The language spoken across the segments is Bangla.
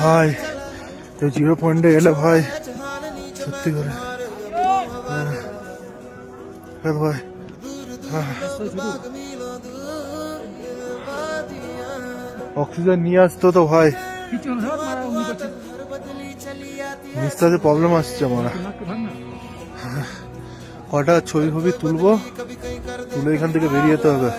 ভাই এই 0 পয়েন্টে এলে ভাই সত্যি করে ভাই অক্সিজেন নিয়ে আসতো তো ভাই, নিঃশ্বাসে প্রবলেম আসছে আমার। কটা ছবি ফবি তুলবো, তুলে এখান থেকে বেরিয়ে যেতে হবে।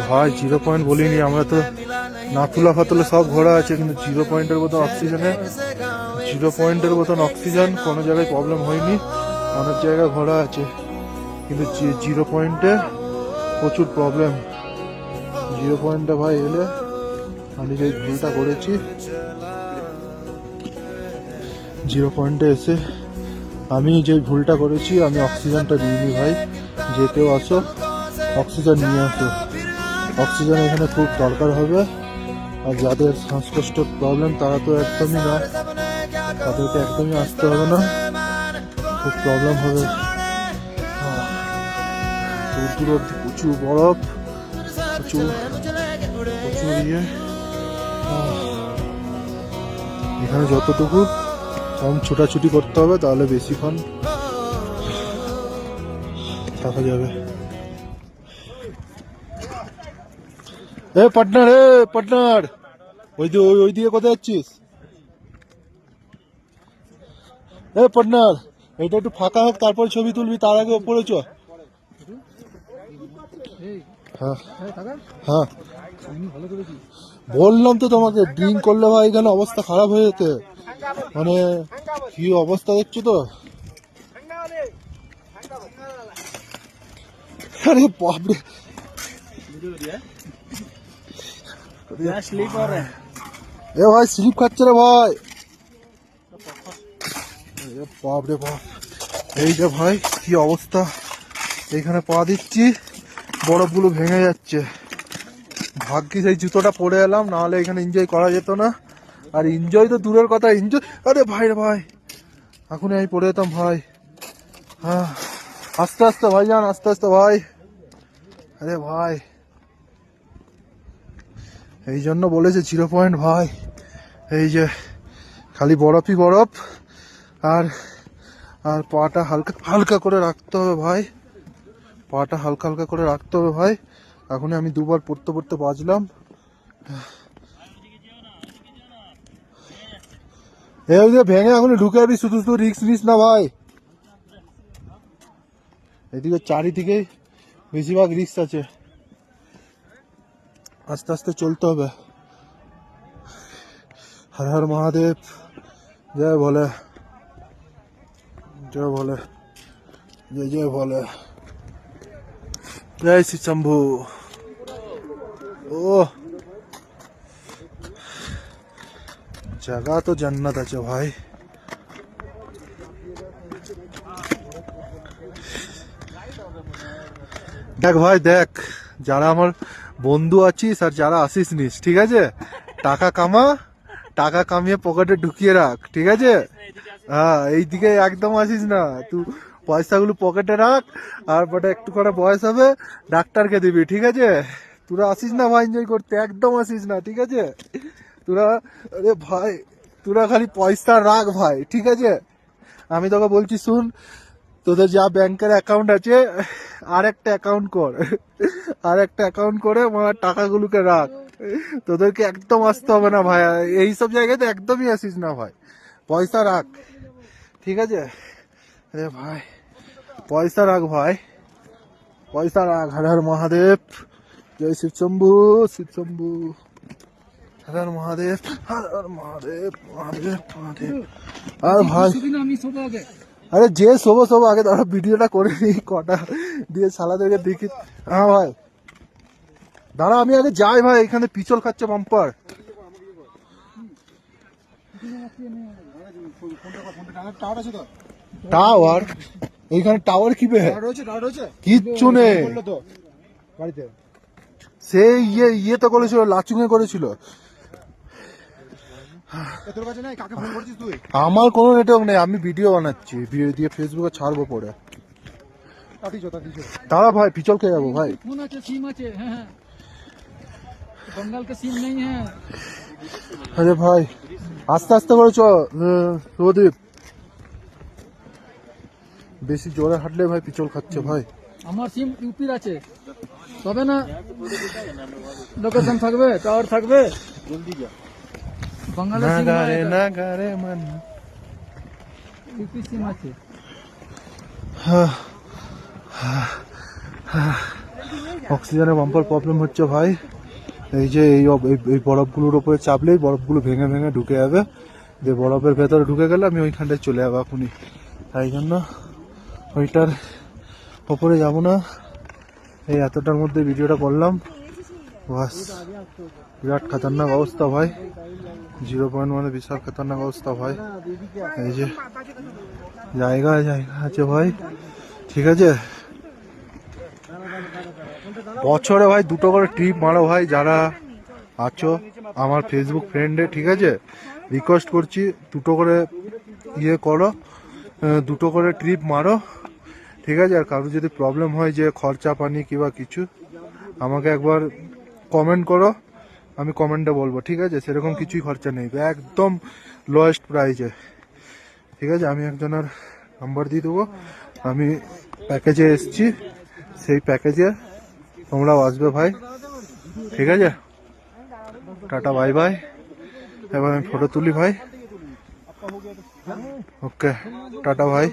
ভাই 0 পয়েন্ট বলিনি আমরা তো, নাথুলা ফাতুলা সব ঘোরা আছে, কিন্তু 0 পয়েন্টের মতন অক্সিজেনে 0 পয়েন্টের মতন অক্সিজেন কোনো জায়গায় প্রবলেম হয়নি, অনেক জায়গায় ঘোরা আছে, কিন্তু 0 পয়েন্টে প্রচুর প্রবলেম। 0 পয়েন্টে ভাই এলে আমি যে ভুলটা করেছি, 0 পয়েন্টে এসে আমি যে ভুলটা করেছি, আমি অক্সিজেনটা দিইনি ভাই। যে কেউ আসো অক্সিজেন নিয়ে আসো, অক্সিজেন এখানে খুব দরকার হবে। আর যাদের শ্বাসকষ্টের প্রবলেম তারা তো একদমই না, তাদেরকে একদমই আসতে হবে না, খুব প্রবলেম হবে। দূর দূর অব্দি প্রচুর বরফ, প্রচুর প্রচুর ইয়ে। এখানে যতটুকু কম ছোটাছুটি করতে হবে, তাহলে বেশিক্ষণ থাকা যাবে। পার্টনার পার্টনার, ওই দিকে কোথায় যাচ্ছিস? পার্টনার, এটা একটু ফাঁকা হোক, তারপর ছবি তুলবি, তার আগে ওপরে চ। হ্যাঁ হ্যাঁ, বললাম তো তোমাকে, ড্রিঙ্ক করলে ভাই এখানে অবস্থা খারাপ হয়ে যেতে, মানে কি অবস্থা দেখছো তো। আরে বাপরে, এ ভাই স্লিপ খাচ্ছে রে ভাই, বাপরে বাপ। এই যে ভাই কি অবস্থা, এইখানে পা দিচ্ছি বরফগুলো ভেঙে যাচ্ছে। ভাগ্যিস এই জুতোটা পরে এলাম, নাহলে এখানে এনজয় করা যেত না। আর এনজয় তো দূরের কথা, এনজয়, আরে ভাই রে ভাই, এখনই আমি পরে যেতাম ভাই। হ্যাঁ, আস্তে আস্তে ভাই যান, আস্তে আস্তে ভাই। আরে ভাই, এই জন্য বলেছে 0 পয়েন্ট ভাই। এই যে খালি বরফই বরফ, আর আর পাটা হালকা হালকা করে রাখতে হবে ভাই, পাটা হালকা হালকা করে রাখতে হবে ভাই। এখনই আমি 2বার পড়তে পড়তে বাজলাম। এই যে ভেঙে এখনই ঢুকে যাবি, শুধু শুধু রিস্ক নিস না ভাই। এদিকে চারিদিকে বেশিরভাগ রিস্ক আছে, আস্তে আস্তে চলতে হবে। হর হর মহাদেব, জয় ভোলে, জয় ভোলে, জয় জয় ভোলে, জয় শ্রী শম্ভু। ও জায়গা তো জান্নাত আছে ভাই। দেখ ভাই দেখ, যারা আমার বন্ধু আছিস আর যারা আসিস নিস, ঠিক আছে, টাকা কামা, টাকা কামিয়ে পকেটে ঢুকিয়ে রাখ, ঠিক আছে। হ্যাঁ, এইদিকে একদম আসিস না, তুই পয়সাগুলো পকেটে রাখ, আর বটে একটু করে বয়স হবে ডাক্তারকে দিবি, ঠিক আছে। তোরা আসিস না ভাই এনজয় করতে, একদম আসিস না, ঠিক আছে তোরা। আরে ভাই, তোরা খালি পয়সা রাখ ভাই, ঠিক আছে। আমি তোকে বলছি শুন, তোদের যা ব্যাংকের অ্যাকাউন্ট আছে আর একটা অ্যাকাউন্ট কর, আর একটা অ্যাকাউন্ট করে আমার টাকাগুলোকে রাখ। তোদেরকে একদম আসতে হবে না ভাই, এইসব জায়গাতে একদমই আসিস না ভাই, পয়সা রাখ, ঠিক আছে। আরে ভাই পয়সা রাখ ভাই, পয়সা রাখ। হর হর মহাদেব, জয় শিব শম্ভু, শিব শম্ভু, হর হর মহাদেব, হর হর মহাদেব, মহাদেব মহাদেব। আর ভাই আরে যে শোবো শোবো, আগে তারা ভিডিওটা করে নি কটা দিয়ে শালাদেরকে দেখি। হ্যাঁ ভাই দাঁড়া, আমি আগে যাই ভাই, এখানে পিছল খাচ্ছে বাম্পার। টাওয়ার, এইখানে টাওয়ার কি বে, কিচ্ছু নেই। সে ইয়ে তো করেছিল, লাচুঙে করেছিল। আমার কোনো নেটওয়ার্ক নেই, আমি ভিডিও বানাচ্ছি, ভিডিও দিয়ে ফেসবুকে ছাড়বো পরে। দাঁড়া ভাই, পিছল খেয়ে যাবো ভাই। ফোন আছে, সিম আছে, হ্যাঁ হ্যাঁ, बंगाल का सिम नहीं है। আরে ভাই আস্তে আস্তে করে চ শুভদীপ, বেশি জোরে হাঁটলে ভাই পিছল খাচ্ছে ভাই। আমার সিম ইউপির আছে, তবে না লোকেশন থাকবে, টাওয়ার থাকবে। বাংলাদেশ সিম নাগারে নাগারে মান। ইউপি সিম আছে। অক্সিজেনের বাম্পার প্রবলেম হচ্ছে ভাই। এই যে এই বরফগুলোর উপরে চাপলেই বরফগুলো ভেঙে ভেঙে ঢুকে যাবে, যে বরফের ভেতরে ঢুকে গেলে আমি ওইখানটায় চলে যাবো এখনই। তাই জন্য ওইটার ওপরে যাব না। এই এতটার মধ্যে ভিডিওটা করলাম বাস। বিরাট খতরনাক অবস্থা ভাই, 0 মানে বিশাল খতরনাক অবস্থা ভাই। এই যে জায়গা জায়গা আছে ভাই, ঠিক আছে। বছরে ভাই 2টো করে ট্রিপ মারো ভাই, যারা আছো আমার ফেসবুক ফ্রেন্ডে, ঠিক আছে। রিকোয়েস্ট করছি 2টো করে ইয়ে করো, 2টো করে ট্রিপ মারো, ঠিক আছে। আর কারো যদি প্রবলেম হয় যে খরচা পানি কিংবা কিছু, আমাকে একবার কমেন্ট করো, আমি কমেন্টে বলবো, ঠিক আছে। সেরকম কিছুই খরচা নেই, একদম লোয়েস্ট প্রাইজে, ঠিক আছে। আমি একজনের নাম্বার দিয়ে দেবো, আমি প্যাকেজে এসছি, সেই প্যাকেজে তোমরাও আসবে ভাই, ঠিক আছে। Tata bye bye. এবার আমি ফটো তুলি ভাই, ওকে টাটা ভাই।